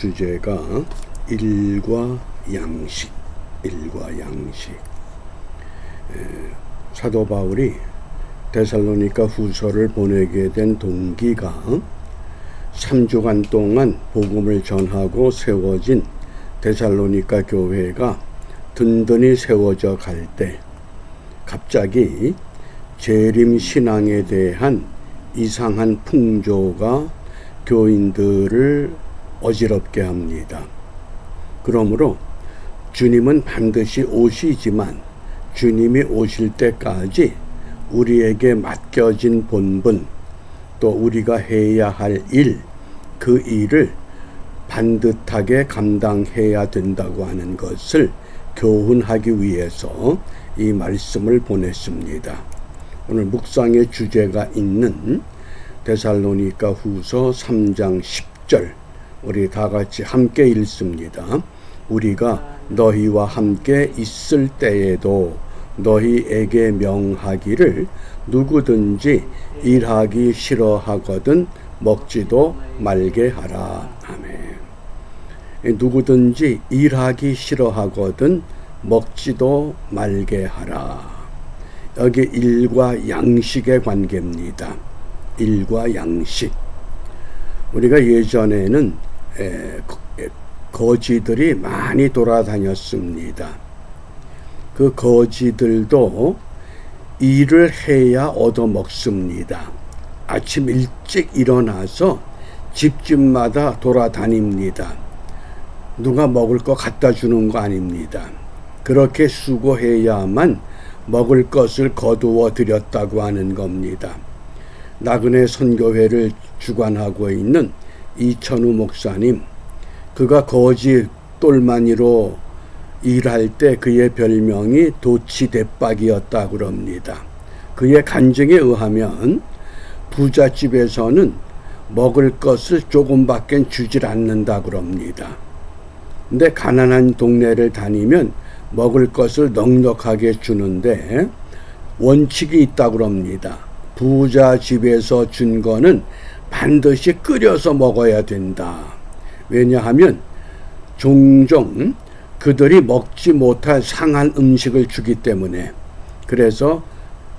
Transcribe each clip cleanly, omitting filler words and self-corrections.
주제가 일과 양식. 사도 바울이 데살로니가 후서를 보내게 된 동기가 3주간 동안 복음을 전하고 세워진 데살로니가 교회가 든든히 세워져 갈 때 갑자기 재림 신앙에 대한 이상한 풍조가 교인들을 어지럽게 합니다. 그러므로 주님은 반드시 오시지만 주님이 오실 때까지 우리에게 맡겨진 본분, 또 우리가 해야 할 일, 그 일을 반듯하게 감당해야 된다고 하는 것을 교훈하기 위해서 이 말씀을 보냈습니다. 오늘 묵상의 주제가 있는 데살로니가 후서 3장 10절, 우리 다 같이 함께 읽습니다. 우리가 너희와 함께 있을 때에도 너희에게 명하기를 누구든지 일하기 싫어하거든 먹지도 말게 하라. 아멘. 누구든지 일하기 싫어하거든 먹지도 말게 하라. 여기 일과 양식의 관계입니다. 일과 양식. 우리가 예전에는 거지들이 많이 돌아다녔습니다. 그 거지들도 일을 해야 얻어먹습니다. 아침 일찍 일어나서 집집마다 돌아다닙니다. 누가 먹을 거 갖다 주는 거 아닙니다. 그렇게 수고해야만 먹을 것을 거두어 드렸다고 하는 겁니다. 나그네 선교회를 주관하고 있는 이천우 목사님, 그가 거지 똘마니로 일할 때 그의 별명이 도치대박이었다고 그럽니다. 그의 간증에 의하면 부잣집에서는 먹을 것을 조금밖에 주질 않는다고 그럽니다. 근데 가난한 동네를 다니면 먹을 것을 넉넉하게 주는데 원칙이 있다고 그럽니다. 부자집에서 준 거는 반드시 끓여서 먹어야 된다. 왜냐하면 종종 그들이 먹지 못할 상한 음식을 주기 때문에, 그래서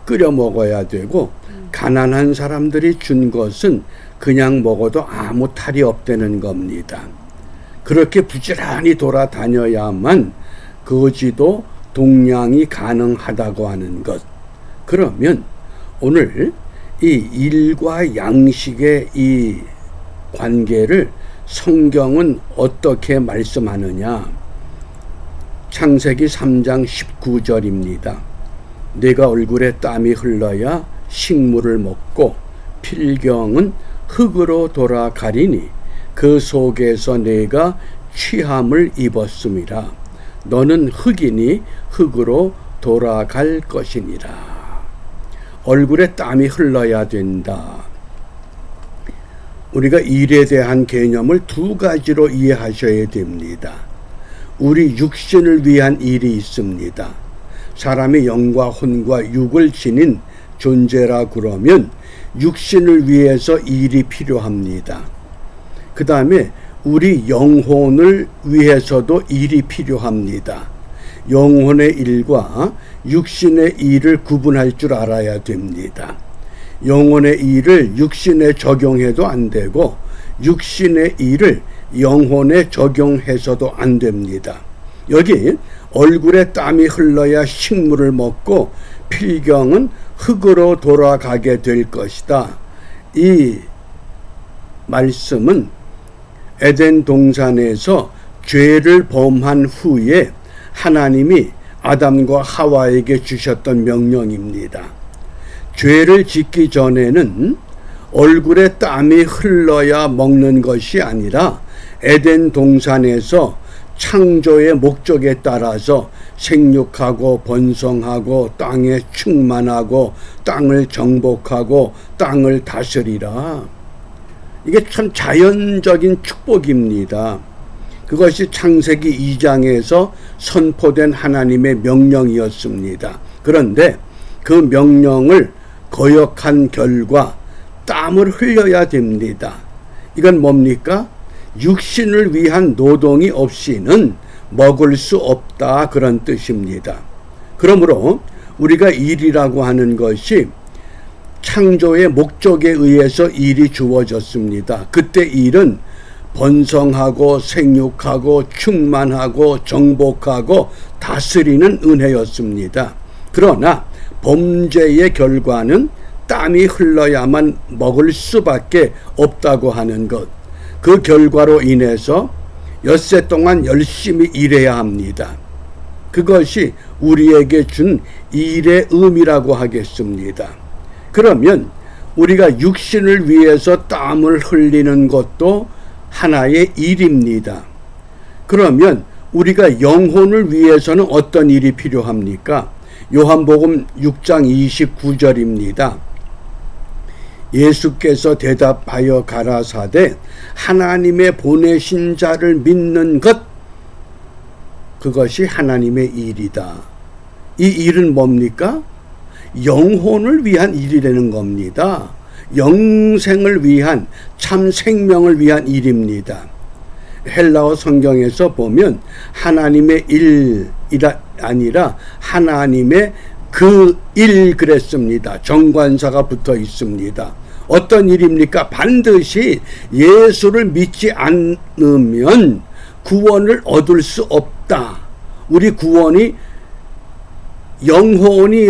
끓여 먹어야 되고, 가난한 사람들이 준 것은 그냥 먹어도 아무 탈이 없다는 겁니다. 그렇게 부지런히 돌아다녀야만 거지도 동량이 가능하다고 하는 것. 그러면 오늘 이 일과 양식의 이 관계를 성경은 어떻게 말씀하느냐? 창세기 3장 19절입니다. 네가 얼굴에 땀이 흘러야 식물을 먹고 필경은 흙으로 돌아가리니 그 속에서 네가 취함을 입었음이라. 너는 흙이니 흙으로 돌아갈 것이니라. 얼굴에 땀이 흘러야 된다. 우리가 일에 대한 개념을 두 가지로 이해하셔야 됩니다. 우리 육신을 위한 일이 있습니다. 사람이 영과 혼과 육을 지닌 존재라 그러면 육신을 위해서 일이 필요합니다. 그 다음에 우리 영혼을 위해서도 일이 필요합니다. 영혼의 일과 육신의 일을 구분할 줄 알아야 됩니다. 영혼의 일을 육신에 적용해도 안 되고 육신의 일을 영혼에 적용해서도 안 됩니다. 여기 얼굴에 땀이 흘러야 식물을 먹고 필경은 흙으로 돌아가게 될 것이다. 이 말씀은 에덴 동산에서 죄를 범한 후에 하나님이 아담과 하와에게 주셨던 명령입니다. 죄를 짓기 전에는 얼굴에 땀이 흘러야 먹는 것이 아니라 에덴 동산에서 창조의 목적에 따라서 생육하고 번성하고 땅에 충만하고 땅을 정복하고 땅을 다스리라. 이게 참 자연적인 축복입니다. 그것이 창세기 2장에서 선포된 하나님의 명령이었습니다. 그런데 그 명령을 거역한 결과 땀을 흘려야 됩니다. 이건 뭡니까? 육신을 위한 노동이 없이는 먹을 수 없다, 그런 뜻입니다. 그러므로 우리가 일이라고 하는 것이 창조의 목적에 의해서 일이 주어졌습니다. 그때 일은 번성하고 생육하고 충만하고 정복하고 다스리는 은혜였습니다. 그러나 범죄의 결과는 땀이 흘러야만 먹을 수밖에 없다고 하는 것, 그 결과로 인해서 엿새 동안 열심히 일해야 합니다. 그것이 우리에게 준 일의 의미라고 하겠습니다. 그러면 우리가 육신을 위해서 땀을 흘리는 것도 하나의 일입니다. 그러면 우리가 영혼을 위해서는 어떤 일이 필요합니까? 요한복음 6장 29절입니다. 예수께서 대답하여 가라사대 하나님의 보내신 자를 믿는 것, 그것이 하나님의 일이다. 이 일은 뭡니까? 영혼을 위한 일이라는 겁니다. 영생을 위한, 참 생명을 위한 일입니다. 헬라어 성경에서 보면 하나님의 일이라 아니라 하나님의 그 일 그랬습니다. 정관사가 붙어 있습니다. 어떤 일입니까? 반드시 예수를 믿지 않으면 구원을 얻을 수 없다. 우리 구원이, 영혼이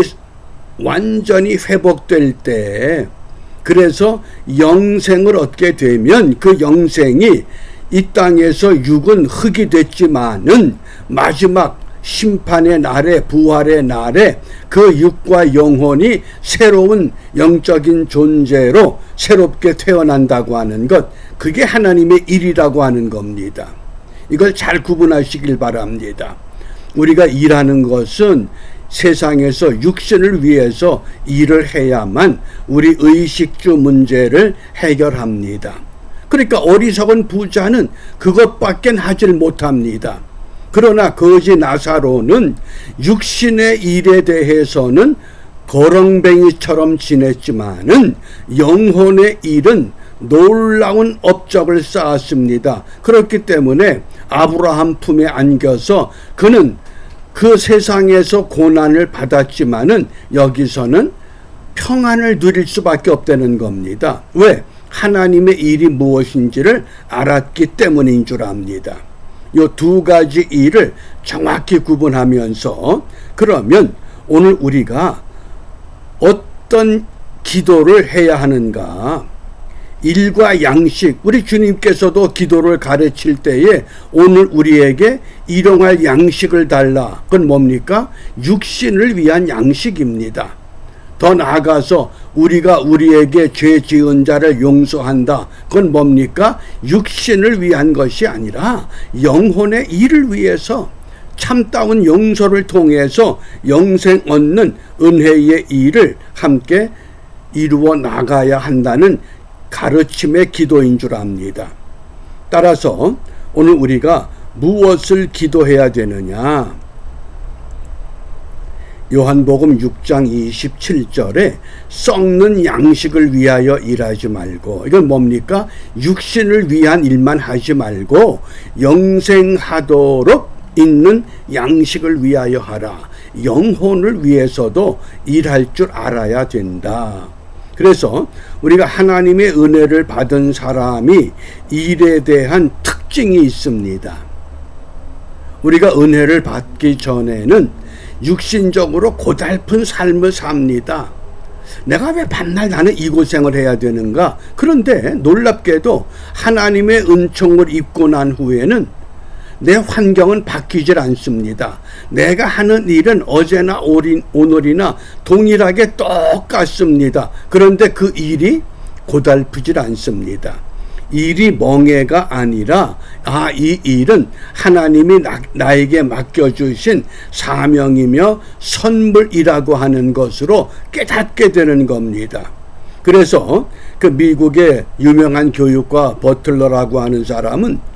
완전히 회복될 때, 그래서 영생을 얻게 되면 그 영생이 이 땅에서 육은 흙이 됐지만은 마지막 심판의 날에, 부활의 날에 그 육과 영혼이 새로운 영적인 존재로 새롭게 태어난다고 하는 것, 그게 하나님의 일이라고 하는 겁니다. 이걸 잘 구분하시길 바랍니다. 우리가 일하는 것은 세상에서 육신을 위해서 일을 해야만 우리 의식주 문제를 해결합니다. 그러니까 어리석은 부자는 그것밖에 하질 못합니다. 그러나 거지 나사로는 육신의 일에 대해서는 거렁뱅이처럼 지냈지만은 영혼의 일은 놀라운 업적을 쌓았습니다. 그렇기 때문에 아브라함 품에 안겨서 그는 그 세상에서 고난을 받았지만은 여기서는 평안을 누릴 수밖에 없다는 겁니다. 왜? 하나님의 일이 무엇인지를 알았기 때문인 줄 압니다. 이 두 가지 일을 정확히 구분하면서, 그러면 오늘 우리가 어떤 기도를 해야 하는가? 일과 양식, 우리 주님께서도 기도를 가르칠 때에 오늘 우리에게 일용할 양식을 달라. 그건 뭡니까? 육신을 위한 양식입니다. 더 나아가서 우리가 우리에게 죄 지은 자를 용서한다. 그건 뭡니까? 육신을 위한 것이 아니라 영혼의 일을 위해서 참다운 용서를 통해서 영생 얻는 은혜의 일을 함께 이루어 나가야 한다는 가르침의 기도인 줄 압니다. 따라서 오늘 우리가 무엇을 기도해야 되느냐? 요한복음 6장 27절에 썩는 양식을 위하여 일하지 말고, 이건 뭡니까? 육신을 위한 일만 하지 말고 영생하도록 있는 양식을 위하여 하라. 영혼을 위해서도 일할 줄 알아야 된다. 그래서 우리가 하나님의 은혜를 받은 사람이 일에 대한 특징이 있습니다. 우리가 은혜를 받기 전에는 육신적으로 고달픈 삶을 삽니다. 내가 왜 밤날 나는 이 고생을 해야 되는가? 그런데 놀랍게도 하나님의 은총을 입고 난 후에는 내 환경은 바뀌질 않습니다. 내가 하는 일은 어제나 오늘이나 동일하게 똑같습니다. 그런데 그 일이 고달프질 않습니다. 일이 멍해가 아니라 이 일은 하나님이 나에게 맡겨주신 사명이며 선물이라고 하는 것으로 깨닫게 되는 겁니다. 그래서 그 미국의 유명한 교육가 버틀러라고 하는 사람은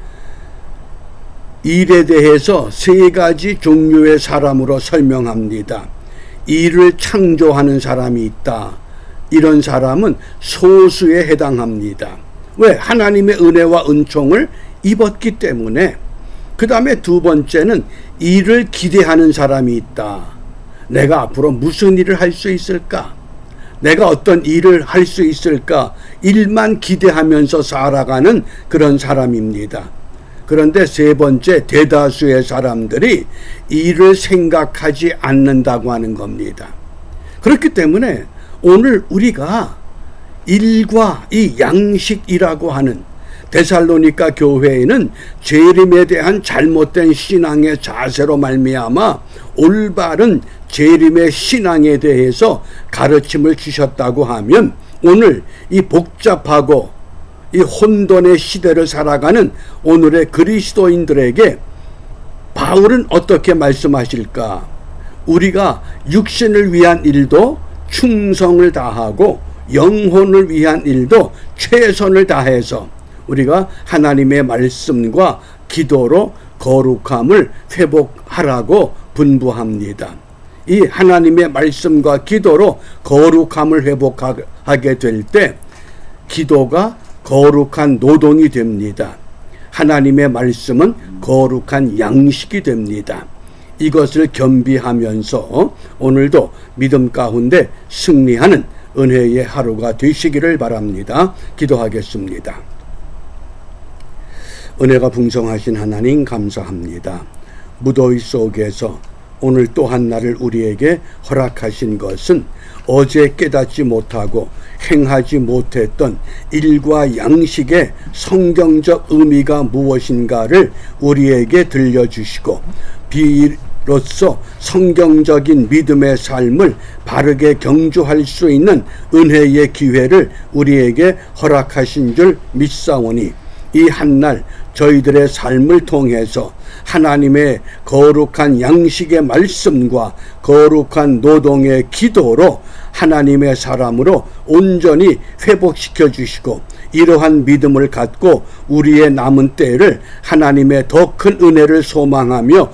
일에 대해서 세 가지 종류의 사람으로 설명합니다. 일을 창조하는 사람이 있다. 이런 사람은 소수에 해당합니다. 왜? 하나님의 은혜와 은총을 입었기 때문에, 그 다음에 두 번째는 일을 기대하는 사람이 있다. 내가 앞으로 무슨 일을 할 수 있을까? 내가 어떤 일을 할 수 있을까? 일만 기대하면서 살아가는 그런 사람입니다. 그런데 세 번째, 대다수의 사람들이 일을 생각하지 않는다고 하는 겁니다. 그렇기 때문에 오늘 우리가 일과 이 양식이라고 하는, 데살로니가 교회에는 재림에 대한 잘못된 신앙의 자세로 말미암아 올바른 재림의 신앙에 대해서 가르침을 주셨다고 하면, 오늘 이 복잡하고 이 혼돈의 시대를 살아가는 오늘의 그리스도인들에게 바울은 어떻게 말씀하실까? 우리가 육신을 위한 일도 충성을 다하고 영혼을 위한 일도 최선을 다해서 우리가 하나님의 말씀과 기도로 거룩함을 회복하라고 분부합니다. 이 하나님의 말씀과 기도로 거룩함을 회복하게 될 때 기도가 거룩한 노동이 됩니다. 하나님의 말씀은 거룩한 양식이 됩니다. 이것을 겸비하면서 오늘도 믿음 가운데 승리하는 은혜의 하루가 되시기를 바랍니다. 기도하겠습니다. 은혜가 풍성하신 하나님 감사합니다. 무더위 속에서 오늘 또 한 날을 우리에게 허락하신 것은 어제 깨닫지 못하고 행하지 못했던 일과 양식의 성경적 의미가 무엇인가를 우리에게 들려주시고, 비로소 성경적인 믿음의 삶을 바르게 경주할 수 있는 은혜의 기회를 우리에게 허락하신 줄 믿사오니, 이 한날 저희들의 삶을 통해서 하나님의 거룩한 양식의 말씀과 거룩한 노동의 기도로 하나님의 사람으로 온전히 회복시켜 주시고, 이러한 믿음을 갖고 우리의 남은 때를 하나님의 더 큰 은혜를 소망하며